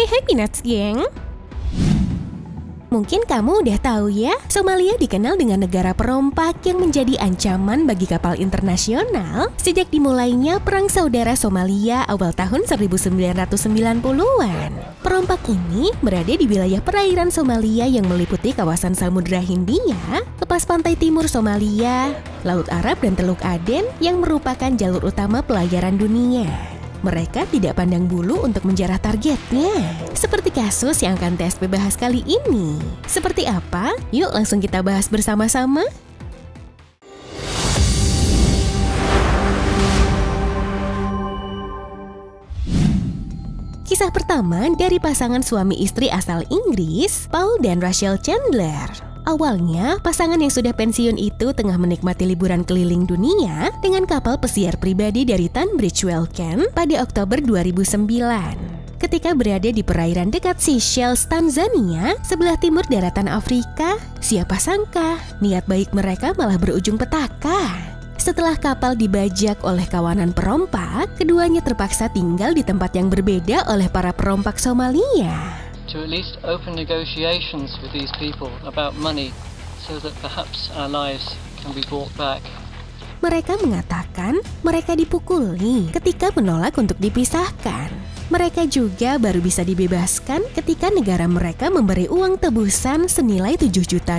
Hai Happy Nuts geng. Mungkin kamu udah tahu ya, Somalia dikenal dengan negara perompak yang menjadi ancaman bagi kapal internasional sejak dimulainya Perang Saudara Somalia awal tahun 1990-an. Perompak ini berada di wilayah perairan Somalia yang meliputi kawasan Samudra Hindia, lepas pantai timur Somalia, Laut Arab dan Teluk Aden yang merupakan jalur utama pelayaran dunia. Mereka tidak pandang bulu untuk menjarah targetnya. Seperti kasus yang akan TSP bahas kali ini. Seperti apa? Yuk langsung kita bahas bersama-sama. Kisah pertama dari pasangan suami istri asal Inggris, Paul dan Rachel Chandler. Awalnya, pasangan yang sudah pensiun itu tengah menikmati liburan keliling dunia dengan kapal pesiar pribadi dari Tunbridge Welcome pada Oktober 2009. Ketika berada di perairan dekat Seychelles, Tanzania, sebelah timur daratan Afrika, siapa sangka niat baik mereka malah berujung petaka. Setelah kapal dibajak oleh kawanan perompak, keduanya terpaksa tinggal di tempat yang berbeda oleh para perompak Somalia. To at least open negotiations with these people about money so that perhaps our lives can be brought back. Mereka mengatakan mereka dipukuli ketika menolak untuk dipisahkan. Mereka juga baru bisa dibebaskan ketika negara mereka memberi uang tebusan senilai $7 juta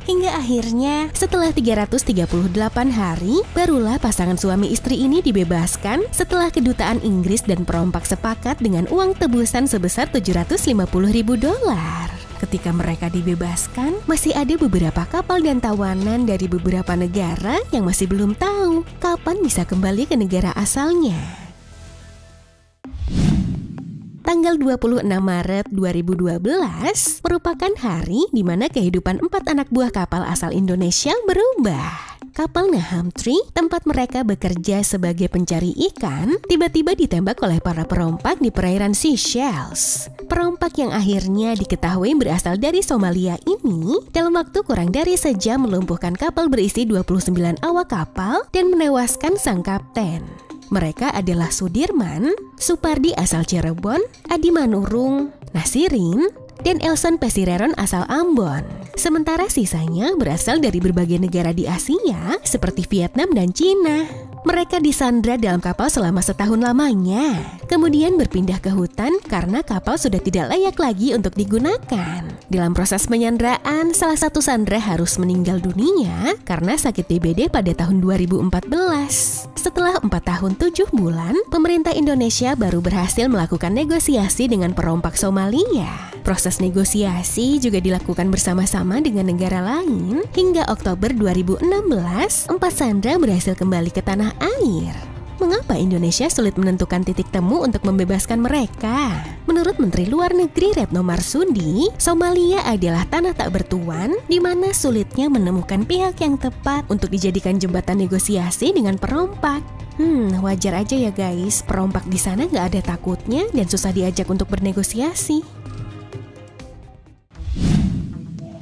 hingga akhirnya setelah 338 hari barulah pasangan suami istri ini dibebaskan setelah kedutaan Inggris dan perompak sepakat dengan uang tebusan sebesar $750.000. Ketika mereka dibebaskan, masih ada beberapa kapal dan tawanan dari beberapa negara yang masih belum tahu kapan bisa kembali ke negara asalnya. Tanggal 26 Maret 2012 merupakan hari di mana kehidupan 4 anak buah kapal asal Indonesia berubah. Kapal Naham 3, tempat mereka bekerja sebagai pencari ikan, tiba-tiba ditembak oleh para perompak di perairan Seychelles. Perompak yang akhirnya diketahui berasal dari Somalia ini dalam waktu kurang dari sejam melumpuhkan kapal berisi 29 awak kapal dan menewaskan sang kapten. Mereka adalah Sudirman, Supardi asal Cirebon, Adi Manurung, Nasirin, dan Elson Pesireron asal Ambon. Sementara sisanya berasal dari berbagai negara di Asia seperti Vietnam dan Cina. Mereka disandra dalam kapal selama setahun lamanya, kemudian berpindah ke hutan karena kapal sudah tidak layak lagi untuk digunakan. Dalam proses penyanderaan, salah satu sandera harus meninggal dunia karena sakit DBD pada tahun 2014. Setelah 4 tahun 7 bulan, pemerintah Indonesia baru berhasil melakukan negosiasi dengan perompak Somalia. Proses negosiasi juga dilakukan bersama-sama dengan negara lain. Hingga Oktober 2016, 4 sandera berhasil kembali ke tanah air. Mengapa Indonesia sulit menentukan titik temu untuk membebaskan mereka? Menurut Menteri Luar Negeri Retno Marsudi, Somalia adalah tanah tak bertuan di mana sulitnya menemukan pihak yang tepat untuk dijadikan jembatan negosiasi dengan perompak. Wajar aja ya guys, perompak di sana nggak ada takutnya dan susah diajak untuk bernegosiasi.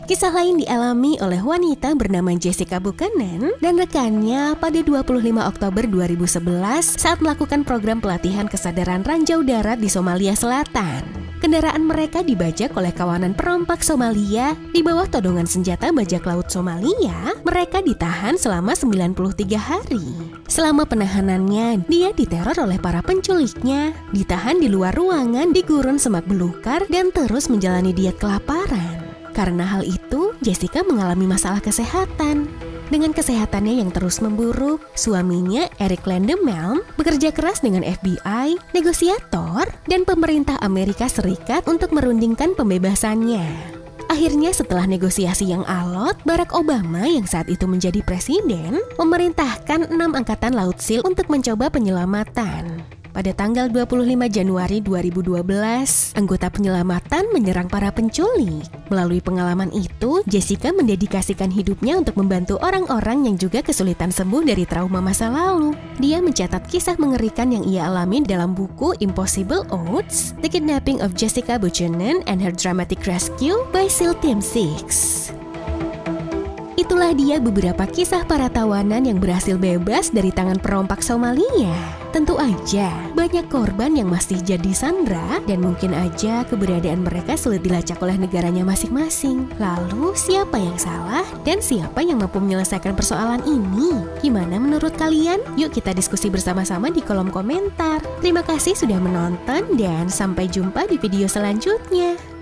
Kisah lain dialami oleh wanita bernama Jessica Buchanan dan rekannya pada 25 Oktober 2011 saat melakukan program pelatihan kesadaran ranjau darat di Somalia Selatan. Kendaraan mereka dibajak oleh kawanan perompak Somalia di bawah todongan senjata bajak laut Somalia. Mereka ditahan selama 93 hari. Selama penahanannya, dia diteror oleh para penculiknya, ditahan di luar ruangan di gurun semak belukar dan terus menjalani diet kelaparan. Karena hal itu, Jessica mengalami masalah kesehatan. Dengan kesehatannya yang terus memburuk, suaminya Eric Landemelm bekerja keras dengan FBI, negosiator, dan pemerintah Amerika Serikat untuk merundingkan pembebasannya. Akhirnya setelah negosiasi yang alot, Barack Obama yang saat itu menjadi presiden, memerintahkan 6 angkatan laut SEAL untuk mencoba penyelamatan. Pada tanggal 25 Januari 2012, anggota penyelamatan menyerang para penculik. Melalui pengalaman itu, Jessica mendedikasikan hidupnya untuk membantu orang-orang yang juga kesulitan sembuh dari trauma masa lalu. Dia mencatat kisah mengerikan yang ia alami dalam buku Impossible Odds, The Kidnapping of Jessica Buchanan and Her Dramatic Rescue by SEAL Team 6. Itulah dia beberapa kisah para tawanan yang berhasil bebas dari tangan perompak Somalia. Tentu aja, banyak korban yang masih jadi sandera dan mungkin aja keberadaan mereka sulit dilacak oleh negaranya masing-masing. Lalu, siapa yang salah dan siapa yang mampu menyelesaikan persoalan ini? Gimana menurut kalian? Yuk kita diskusi bersama-sama di kolom komentar. Terima kasih sudah menonton dan sampai jumpa di video selanjutnya.